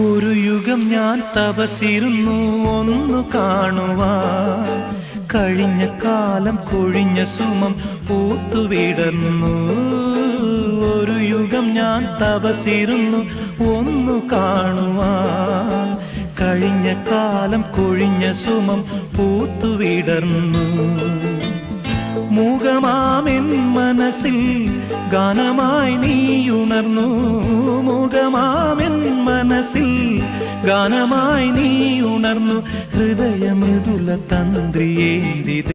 ഒരു യുഗം ഞാൻ തപസിരുന്നു ഒന്നു കാണുവാൻ, കഴിഞ്ഞ കാലം കൊഴിഞ്ഞ സുമം പൂത്തുവിടർന്നു. ഒരു യുഗം ഞാൻ തപസിരുന്നു ഒന്നു കാണുവാൻ, കഴിഞ്ഞ കാലം കൊഴിഞ്ഞ സുമം പൂത്തുവിടർന്നു. മൂകമാമെൻ മനസ്സിൽ ഗാനമായി നീയുണർന്നു. മൂകമാമെൻ മനസ്സിൽ ഗാനമായി നീ ഉണർന്നു. ഹൃദയമൃദുല തന്ത്രിയേന്തി